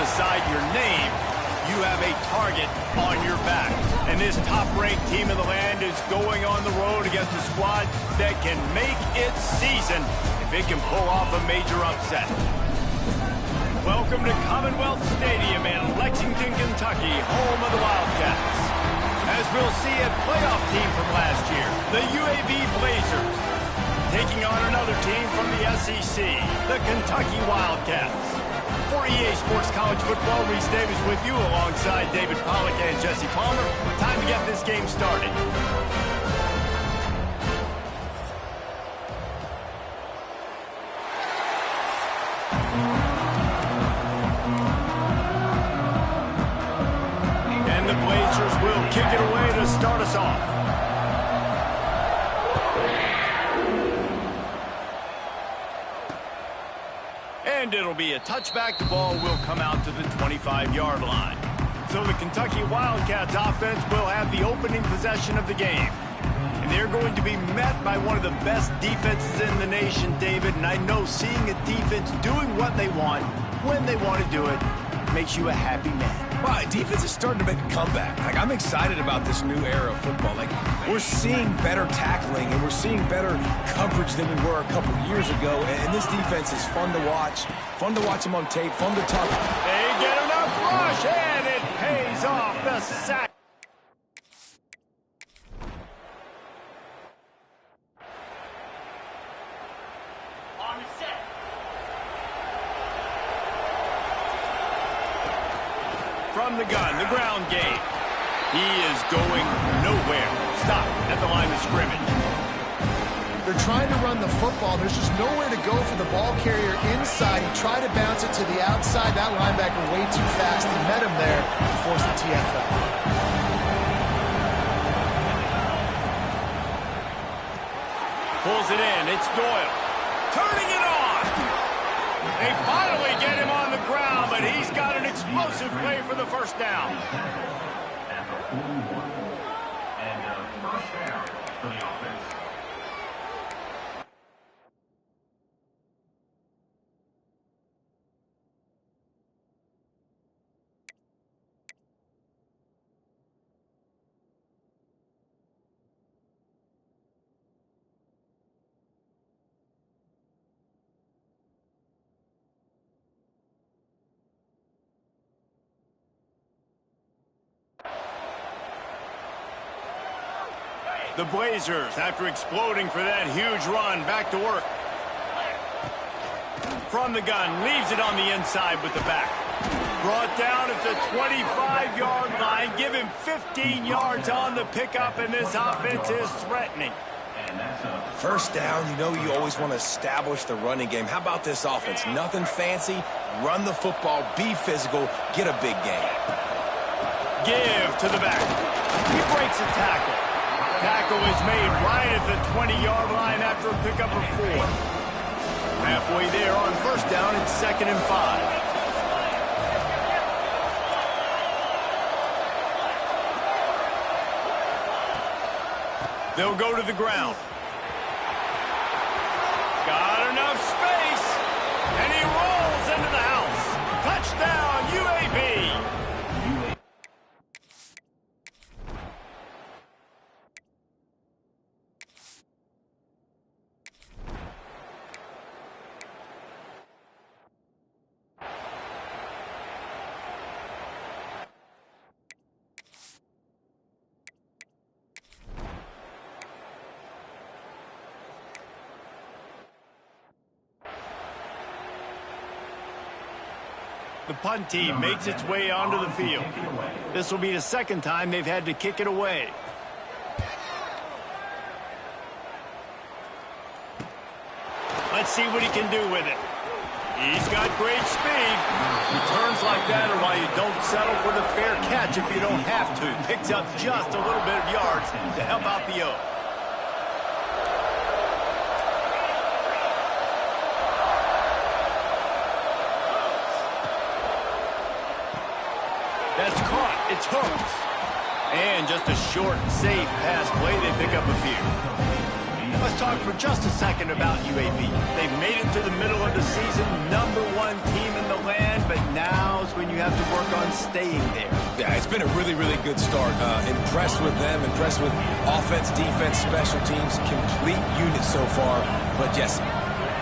beside your name, you have a target on your back. And this top-ranked team in the land is going on the road against a squad that can make its season if it can pull off a major upset. Welcome to Commonwealth Stadium in Lexington, Kentucky, home of the Wildcats. As we'll see a playoff team from last year, the UAB Blazers, taking on another team from the SEC, the Kentucky Wildcats. For EA Sports College Football, Reese Davis with you alongside David Pollack and Jesse Palmer. Time to get this game started. And the Blazers will kick it away to start us off. And it'll be a touchback. The ball will come out to the 25-yard line. So the Kentucky Wildcats offense will have the opening possession of the game. And they're going to be met by one of the best defenses in the nation, David. And I know seeing a defense doing what they want, when they want to do it, makes you a happy man. Wow, defense is starting to make a comeback. Like, I'm excited about this new era of football. Like, we're seeing better tackling, and we're seeing better coverage than we were a couple years ago. And this defense is fun to watch them on tape, fun to talk. They get enough rush, and it pays off. The sack. On the set. From the gun, the ground game. He is going nowhere. Stop at the line of scrimmage. They're trying to run the football. There's just nowhere to go for the ball carrier inside. He tried to bounce it to the outside. That linebacker way too fast. He met him there and forced the TFL. Pulls it in. It's Doyle. Turning it on. They finally get him on the ground, but he's got an explosive play for the first down. And first down for the offense. The Blazers, after exploding for that huge run, back to work. From the gun, leaves it on the inside with the back. Brought down at the 25-yard line. Give him 15 yards on the pickup, and this offense is threatening. First down, you know you always want to establish the running game. How about this offense? Nothing fancy. Run the football, be physical, get a big gain. Give to the back. He breaks a tackle. Tackle is made right at the 20-yard line after a pickup of 4. Halfway there on first down, it's 2nd and 5. They'll go to the ground. Got enough space, and he rolls into the house. Touchdown, UAB. The punt team makes its way onto the field. This will be the second time they've had to kick it away. Let's see what he can do with it. He's got great speed. Returns like that are why you don't settle for the fair catch if you don't have to. Picks up just a little bit of yards to help out the O. That's caught. It's hooked. And just a short, safe pass play. They pick up a few. Let's talk for just a second about UAB. They've made it to the middle of the season, #1 team in the land, but now's when you have to work on staying there. Yeah, it's been a really, really good start. Impressed with them, impressed with offense, defense, special teams, complete unit so far. But yes,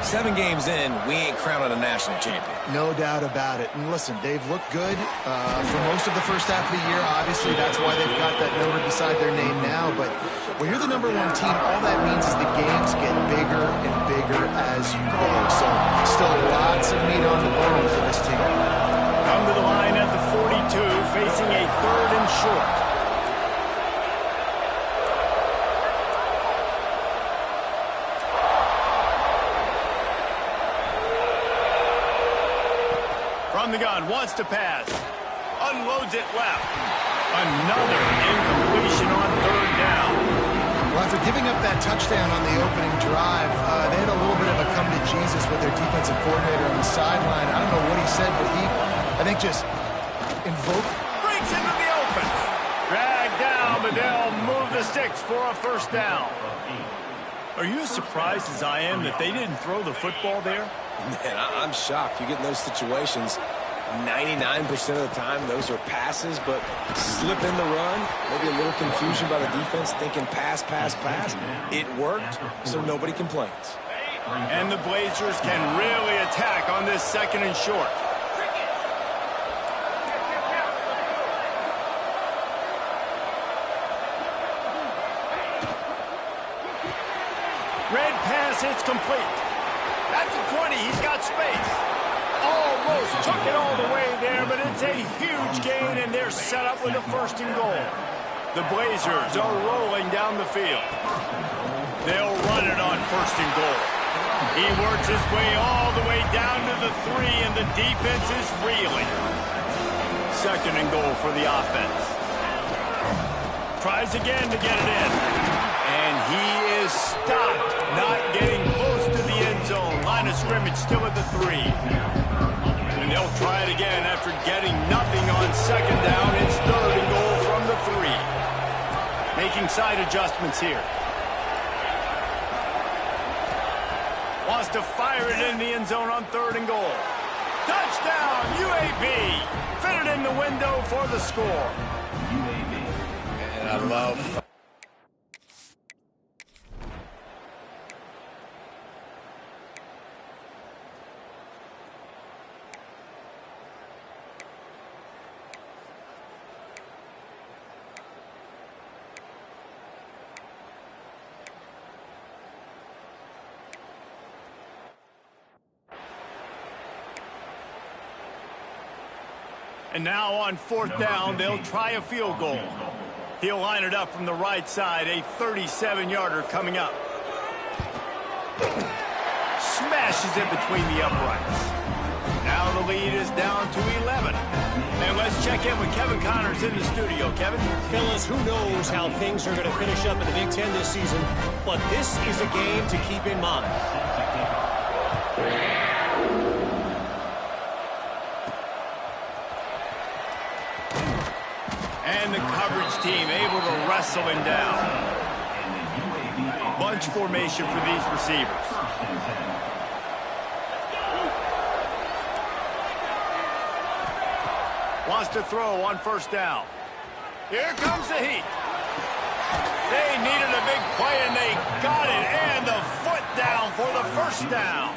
7 games in, we ain't crowned a national champion. No doubt about it. And listen, they've looked good for most of the first half of the year. Obviously, that's why they've got that number beside their name now. But when you're the #1 team, all that means is the games get bigger and bigger as you go. So still lots of meat on the bone for this team. Come to the line at the 42, facing a 3rd and short. From the gun, wants to pass. Unloads it left. Another incompletion on 3rd down. Well, after giving up that touchdown on the opening drive, they had a little bit of a come to Jesus with their defensive coordinator on the sideline. I don't know what he said, but he, I think, just invoked. Breaks into the open. Dragged down, but they'll move the sticks for a 1st down. Are you as surprised as I am that they didn't throw the football there? Man, I'm shocked. You get in those situations, 99% of the time, those are passes, but slip in the run, maybe a little confusion by the defense, thinking pass, pass, pass. It worked, so nobody complains. And the Blazers can really attack on this 2nd and short. Red pass, it's complete. That's the 20, he's got space. Almost took it all the way there, but it's a huge gain, and they're set up with a 1st and goal. The Blazers are rolling down the field. They'll run it on 1st and goal. He works his way all the way down to the 3, and the defense is reeling. 2nd and goal for the offense. Tries again to get it in. And he is stopped, not getting close to the end zone. Line of scrimmage still at the 3. And they'll try it again after getting nothing on 2nd down. It's 3rd and goal from the 3. Making side adjustments here. Wants to fire it in the end zone on 3rd and goal. Touchdown, UAB. Fit it in the window for the score. And I love... And now on 4th down, they'll try a field goal. He'll line it up from the right side, a 37-yarder coming up. Smashes it between the uprights. Now the lead is down to 11. And let's check in with Kevin Connors in the studio. Kevin? Fellas, who knows how things are going to finish up in the Big Ten this season, but this is a game to keep in mind. And the coverage team able to wrestle him down. Bunch formation for these receivers. Wants to throw on 1st down. Here comes the heat. They needed a big play, and they got it. And the foot down for the 1st down.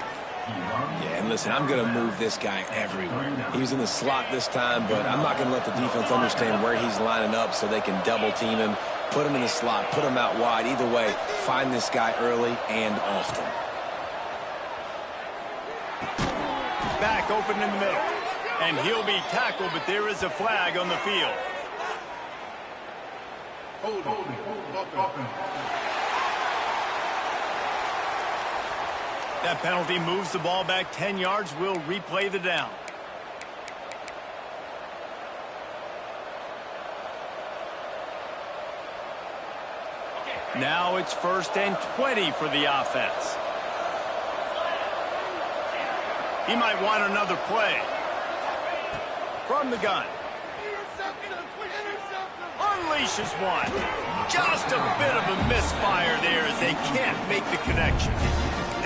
Yeah, and listen, I'm going to move this guy everywhere. He was in the slot this time, but I'm not going to let the defense understand where he's lining up so they can double team him, put him in the slot, put him out wide. Either way, find this guy early and often. Back open in the middle. And he'll be tackled, but there is a flag on the field. That penalty moves the ball back 10 yards. We'll replay the down. Now it's 1st and 20 for the offense. He might want another play. From the gun. unleashes one. Just a bit of a misfire there as they can't make the connection.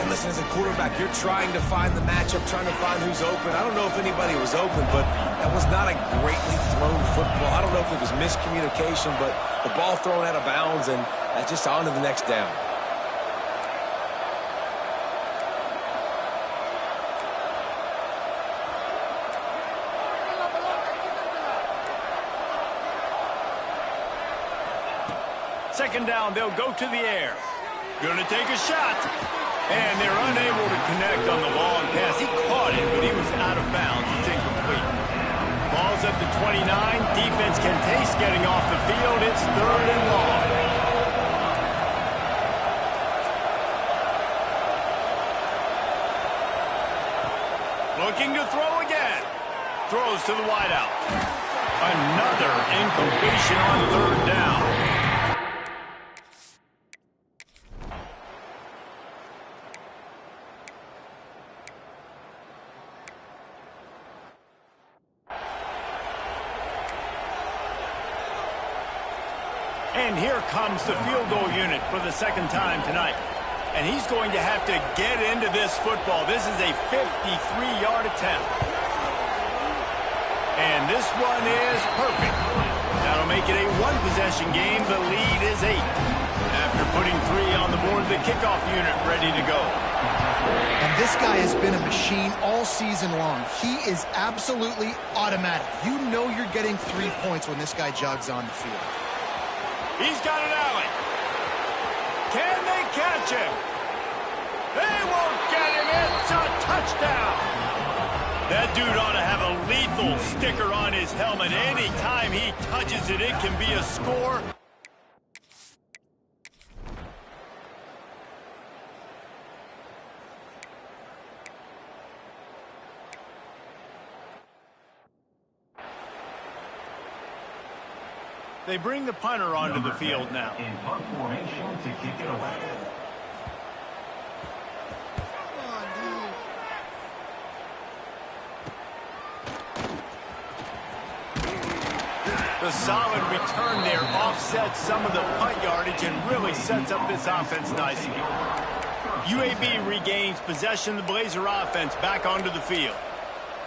And listen, as a quarterback, you're trying to find the matchup, trying to find who's open. I don't know if anybody was open, but that was not a greatly thrown football. I don't know if it was miscommunication, but the ball thrown out of bounds, and that's just on to the next down. Second down, they'll go to the air. Gonna take a shot. And they're unable to connect on the long pass. He caught it, but he was out of bounds. It's incomplete. Ball's up to 29. Defense can taste getting off the field. It's third and long. Looking to throw again. Throws to the wideout. Another incompletion on third down. And here comes the field goal unit for the second time tonight. And he's going to have to get into this football. This is a 53-yard attempt. And this one is perfect. That'll make it a one-possession game. The lead is 8. After putting 3 on the board, the kickoff unit ready to go. And this guy has been a machine all season long. He is absolutely automatic. You know you're getting 3 points when this guy jogs on the field. He's got an alley. Can they catch him? They won't get him. It's a touchdown. That dude ought to have a lethal sticker on his helmet. Anytime he touches it, it can be a score. They bring the punter onto the field now. In punt formation to kick it away. The solid return there offsets some of the punt yardage and really sets up this offense nicely. UAB regains possession of the Blazer offense back onto the field.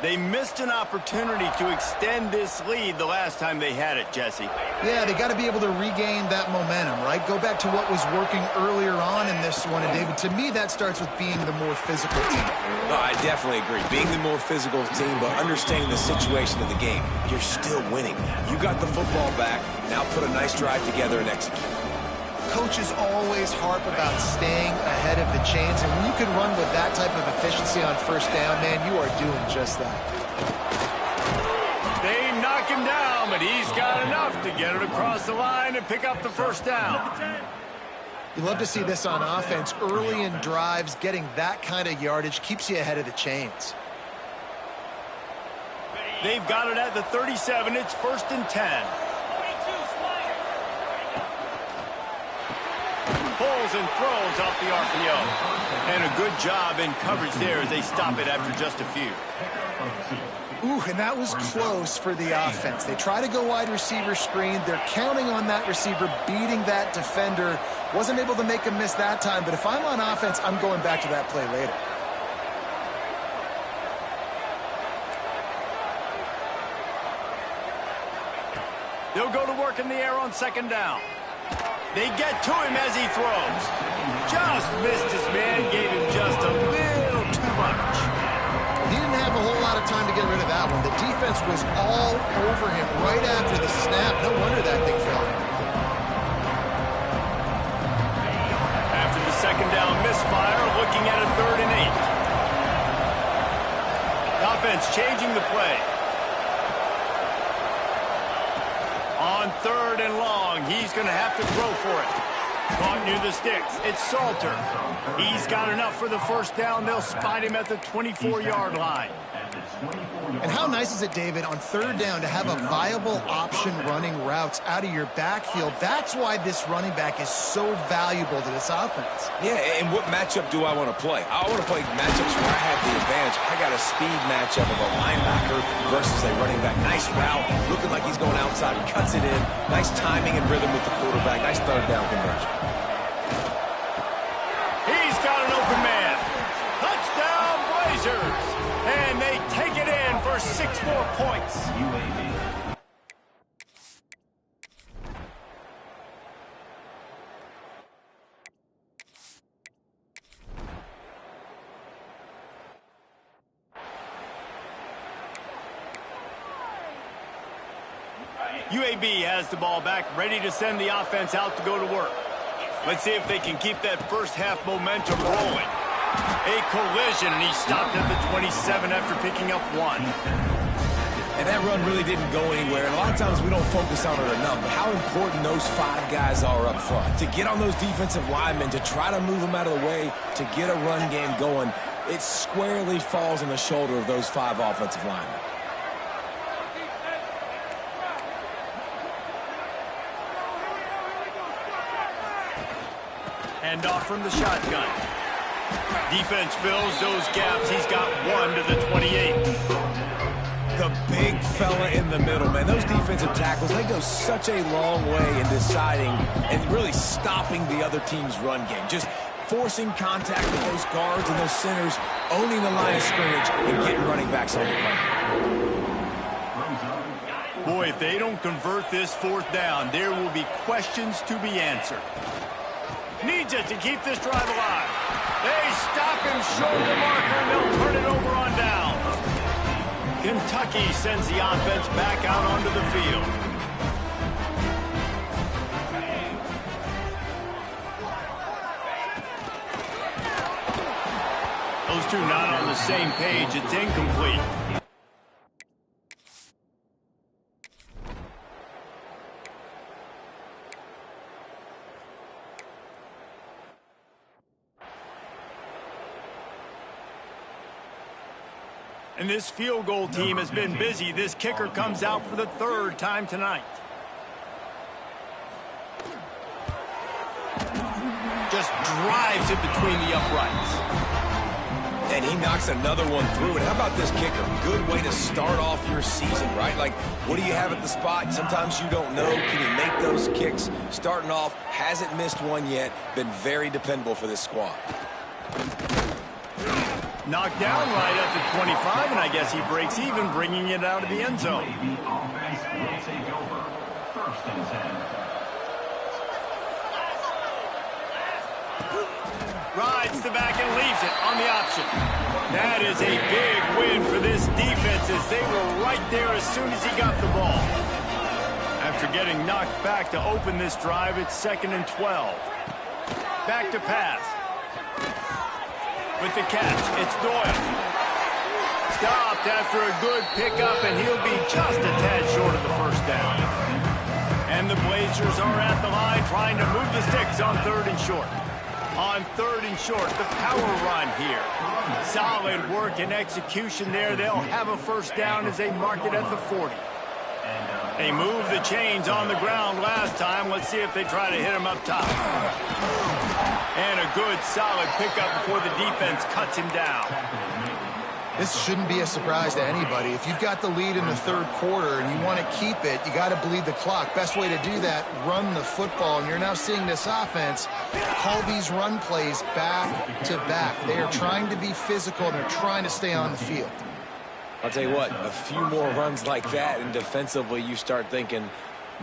They missed an opportunity to extend this lead the last time they had it, Jesse. Yeah, they got to be able to regain that momentum, right? Go back to what was working earlier on in this one. And, David, to me, that starts with being the more physical team. No, I definitely agree. Being the more physical team, but understanding the situation of the game. You're still winning. You got the football back. Now put a nice drive together and execute. Coaches always harp about staying ahead of the chains, and when you can run with that type of efficiency on first down, man, you are doing just that. They knock him down, but he's got enough to get it across the line and pick up the first down. You love to see this on offense. Early in drives, getting that kind of yardage keeps you ahead of the chains. They've got it at the 37. It's 1st and 10. Pulls and throws off the RPO. And a good job in coverage there as they stop it after just a few. Ooh, and that was close for the offense. They try to go wide receiver screen. They're counting on that receiver beating that defender. Wasn't able to make a miss that time, but if I'm on offense, I'm going back to that play later. They'll go to work in the air on second down. They get to him as he throws. Just missed his man, gave him just a little too much. He didn't have a whole lot of time to get rid of that one. The defense was all over him right after the snap. No wonder that thing fell. After the second down misfire, looking at a 3rd and 8. Offense changing the play. On 3rd and long, he's going to have to throw for it. Caught near the sticks. It's Salter. He's got enough for the first down. They'll spot him at the 24-yard line. And how nice is it, David, on third down to have a viable option running routes out of your backfield? That's why this running back is so valuable to this offense. Yeah, and what matchup do I want to play? I want to play matchups where I have the advantage. I got a speed matchup of a linebacker versus a running back. Nice route, looking like he's going outside, cuts it in. Nice timing and rhythm with the quarterback. Nice third down conversion. He's got an open man. Touchdown, Blazers. And they take it in for 6 more points. UAB has the ball back, ready to send the offense out to go to work. Let's see if they can keep that first half momentum rolling. A collision, and he stopped at the 27 after picking up 1. And that run really didn't go anywhere. And a lot of times we don't focus on it enough, but how important those 5 guys are up front. To get on those defensive linemen, to try to move them out of the way, to get a run game going, it squarely falls on the shoulder of those 5 offensive linemen. Hand off from the shotgun. Defense fills those gaps. He's got 1 to the 28. The big fella in the middle, man. Those defensive tackles, they go such a long way in deciding and really stopping the other team's run game. Just forcing contact with those guards and those centers, owning the line of scrimmage, and getting running backs on the ground. Boy, if they don't convert this 4th down, there will be questions to be answered. Needs it to keep this drive alive. They stop him short of the marker, and they'll turn it over on down. Kentucky sends the offense back out onto the field. Those two not on the same page. It's incomplete. And this field goal team has been busy. This kicker comes out for the 3rd time tonight. Just drives it between the uprights. And he knocks another one through. And how about this kicker? Good way to start off your season, right? Like, what do you have at the spot? Sometimes you don't know. Can he make those kicks? Starting off, hasn't missed one yet. Been very dependable for this squad. Knocked down right at the 25, and I guess he breaks even, bringing it out of the end zone. Rides the back and leaves it on the option. That is a big win for this defense, as they were right there as soon as he got the ball. After getting knocked back to open this drive, it's 2nd and 12. Back to pass. With the catch, it's Doyle. Stopped after a good pickup, and he'll be just a tad short of the 1st down. And the Blazers are at the line trying to move the sticks on 3rd and short. On 3rd and short, the power run here. Solid work and execution there. They'll have a 1st down as they mark it at the 40. They moved the chains on the ground last time. Let's see if they try to hit him up top. And a good, solid pickup before the defense cuts him down. This shouldn't be a surprise to anybody. If you've got the lead in the 3rd quarter and you want to keep it, you got to bleed the clock. Best way to do that, run the football. And you're now seeing this offense call these run plays back to back. They are trying to be physical, and they're trying to stay on the field. I'll tell you what, a few more runs like that, and defensively you start thinking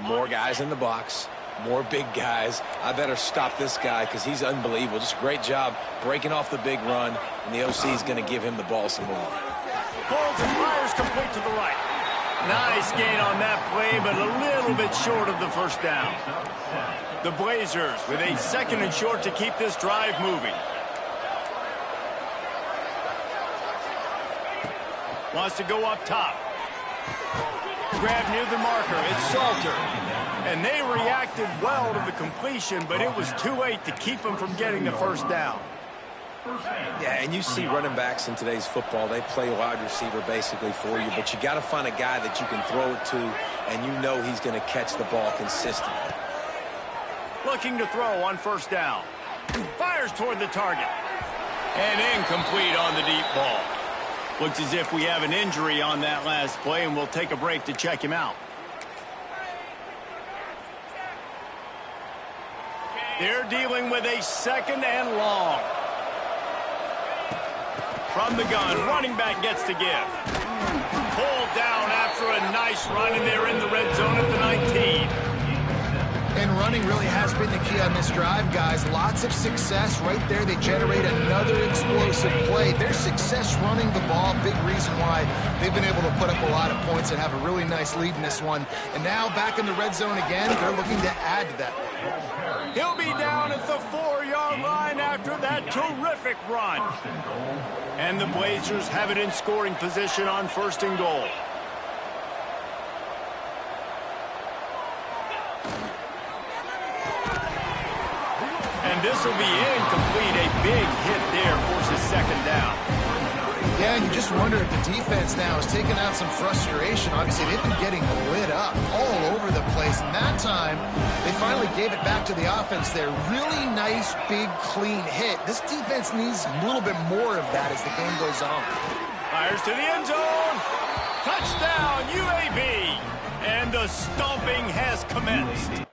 more guys in the box, more big guys. I better stop this guy because he's unbelievable. Just a great job breaking off the big run, and the OC is going to give him the ball some more. Pulls and fires complete to the right. Nice gain on that play, but a little bit short of the 1st down. The Blazers with a 2nd and short to keep this drive moving. Wants to go up top. Grab near the marker. It's Salter. And they reacted well to the completion, but it was too late to keep them from getting the 1st down. Yeah, and you see running backs in today's football, they play wide receiver basically for you, but you got to find a guy that you can throw it to, and you know he's going to catch the ball consistently. Looking to throw on first down. Fires toward the target. And incomplete on the deep ball. Looks as if we have an injury on that last play, and we'll take a break to check him out. They're dealing with a second and long. From the gun, running back gets to give. Pulled down after a nice run, and they're in the red zone at the 19. And running really has been the key on this drive, guys. Lots of success right there. They generate another explosive play. Their success running the ball, big reason why they've been able to put up a lot of points and have a really nice lead in this one. And now back in the red zone again, they're looking to add to that. He'll be down at the 4-yard line after that terrific run. And the Blazers have it in scoring position on first and goal. And this will be incomplete. A big hit there forces second down. Yeah, and you just wonder if the defense now is taking out some frustration. Obviously, they've been getting lit up all over the place. And that time, they finally gave it back to the offense there. Really nice, big, clean hit. This defense needs a little bit more of that as the game goes on. Fires to the end zone. Touchdown, UAB. And the stomping has commenced.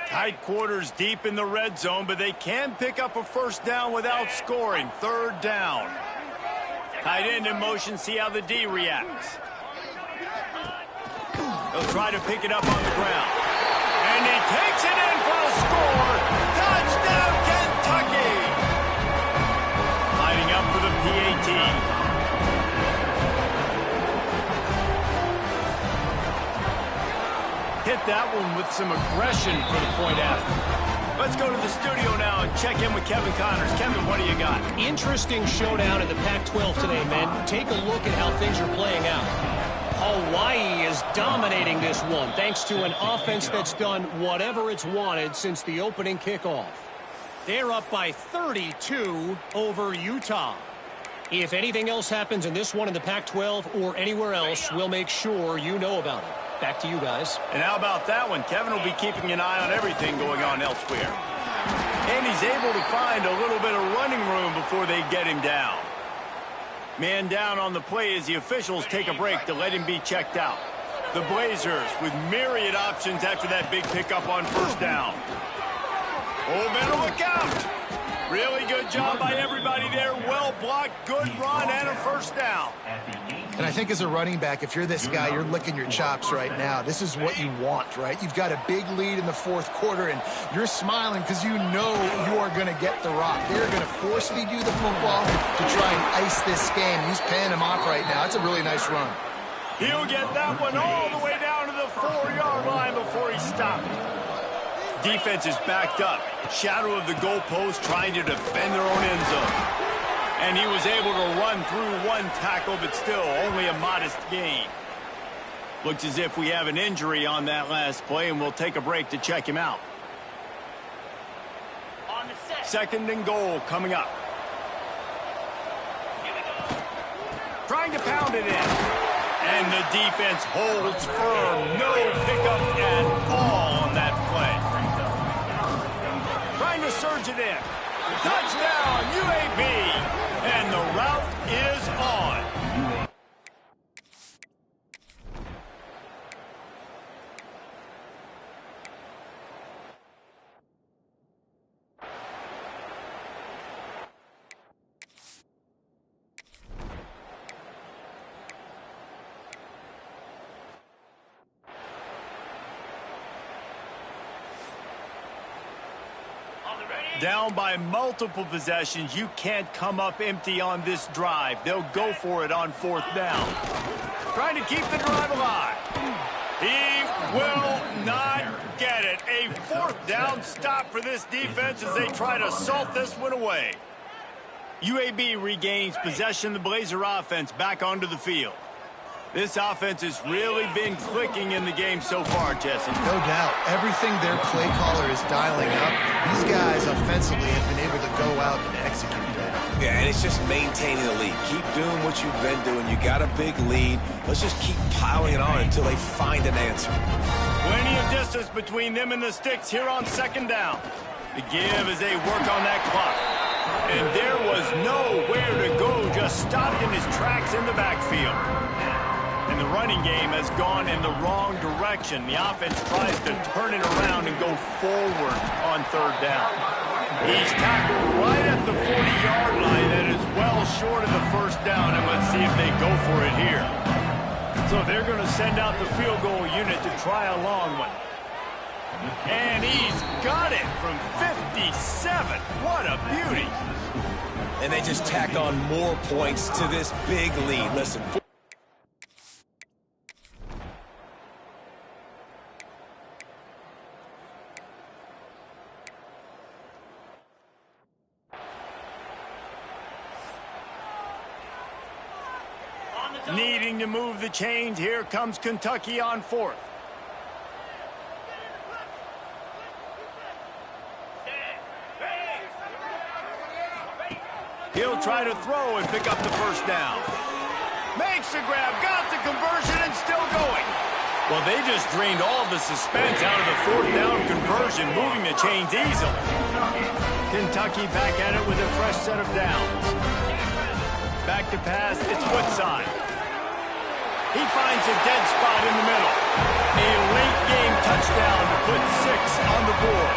Tight quarters deep in the red zone, but they can pick up a first down without scoring. Third down. Tight end in motion, see how the D reacts. He'll try to pick it up on the ground. And he takes it in for a score. Touchdown, Kentucky! Lining up for the PAT. Hit that one with some aggression for the point after. Let's go to the studio now and check in with Kevin Connors. Kevin, what do you got? Interesting showdown in the Pac-12 today, men. Take a look at how things are playing out. Hawaii is dominating this one thanks to an offense that's done whatever it's wanted since the opening kickoff. They're up by 32 over Utah. If anything else happens in this one in the Pac-12 or anywhere else, we'll make sure you know about it. Back to you guys. And how about that one? Kevin will be keeping an eye on everything going on elsewhere. And he's able to find a little bit of running room before they get him down. Man down on the play as the officials take a break to let him be checked out. The Blazers with myriad options after that big pickup on first down. Oh, better look out. Really good job by everybody there. Well blocked, good run, and a first down. And I think as a running back, if you're this guy, you're licking your chops right now. This is what you want, right? You've got a big lead in the fourth quarter, and you're smiling because you know you are going to get the rock. They're going to force-feed you the football to try and ice this game. He's paying him off right now. It's a really nice run. He'll get that one all the way down to the 4-yard line before he stopped. Defense is backed up. Shadow of the goalpost trying to defend their own end zone. And he was able to run through one tackle, but still only a modest gain. Looks as if we have an injury on that last play, and we'll take a break to check him out. Second and goal coming up. Trying to pound it in. And the defense holds firm. No pickup at all on that play. Trying to surge it in. Touchdown, UAB. And the route is on. Down by multiple possessions. You can't come up empty on this drive. They'll go for it on fourth down. Trying to keep the drive alive. He will not get won't stop for this defense as they try to salt this one away. UAB regains possession of the Blazer offense back onto the field. This offense has really been clicking in the game so far, Jesse. No doubt. Everything their play caller is dialing up, these guys offensively have been able to go out and execute that. Yeah, and it's just maintaining the lead. Keep doing what you've been doing. You got a big lead. Let's just keep piling it on until they find an answer. Plenty of distance between them and the sticks here on second down. The give as they work on that clock. And there was nowhere to go, just stopped in his tracks in the backfield. And the running game has gone in the wrong direction. The offense tries to turn it around and go forward on third down. He's tackled right at the 40-yard line. That is well short of the first down, and let's see if they go for it here. So they're going to send out the field goal unit to try a long one. And he's got it from 57. What a beauty. And they just tack on more points to this big lead. Listen. Needing to move the chains, here comes Kentucky on fourth. He'll try to throw and pick up the first down. Makes the grab, got the conversion, and still going. Well, they just drained all the suspense out of the fourth down conversion, moving the chains easily. Kentucky back at it with a fresh set of downs. Back to pass, it's Woodside. He finds a dead spot in the middle. A late-game touchdown to put 6 on the board.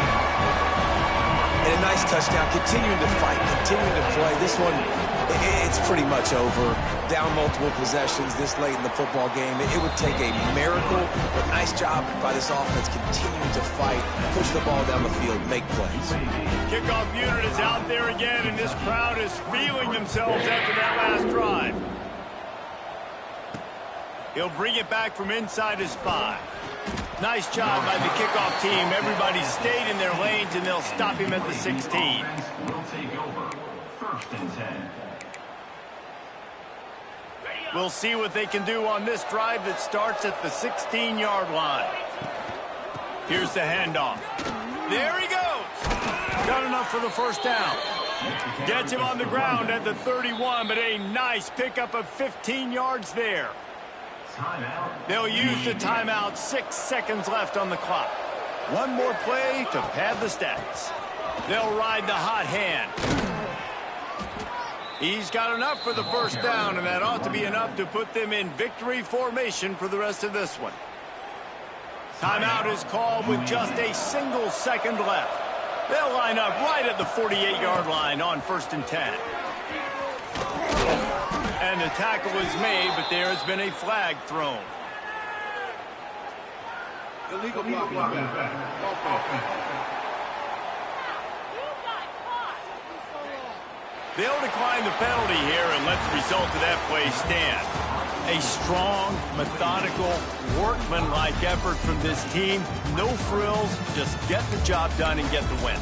And a nice touchdown, continuing to fight, continuing to play. This one, it's pretty much over. Down multiple possessions this late in the football game. It would take a miracle, but nice job by this offense continuing to fight, push the ball down the field, make plays. Kickoff unit is out there again, and this crowd is feeling themselves after that last drive. He'll bring it back from inside his 5. Nice job by the kickoff team. Everybody stayed in their lanes, and they'll stop him at the 16. Will take over. 1st and 10. We'll see what they can do on this drive that starts at the 16-yard line. Here's the handoff. There he goes. Got enough for the first down. Gets him on the ground at the 31, but a nice pickup of 15 yards there. They'll use the timeout. 6 seconds left on the clock. One more play to pad the stats. They'll ride the hot hand. He's got enough for the first down, and that ought to be enough to put them in victory formation for the rest of this one. Timeout is called with just a single second left. They'll line up right at the 48-yard line on 1st and 10. And the tackle is made, but there has been a flag thrown. Illegal blocking back. They'll decline the penalty here and let the result of that play stand. A strong, methodical, workmanlike effort from this team. No frills, just get the job done and get the win.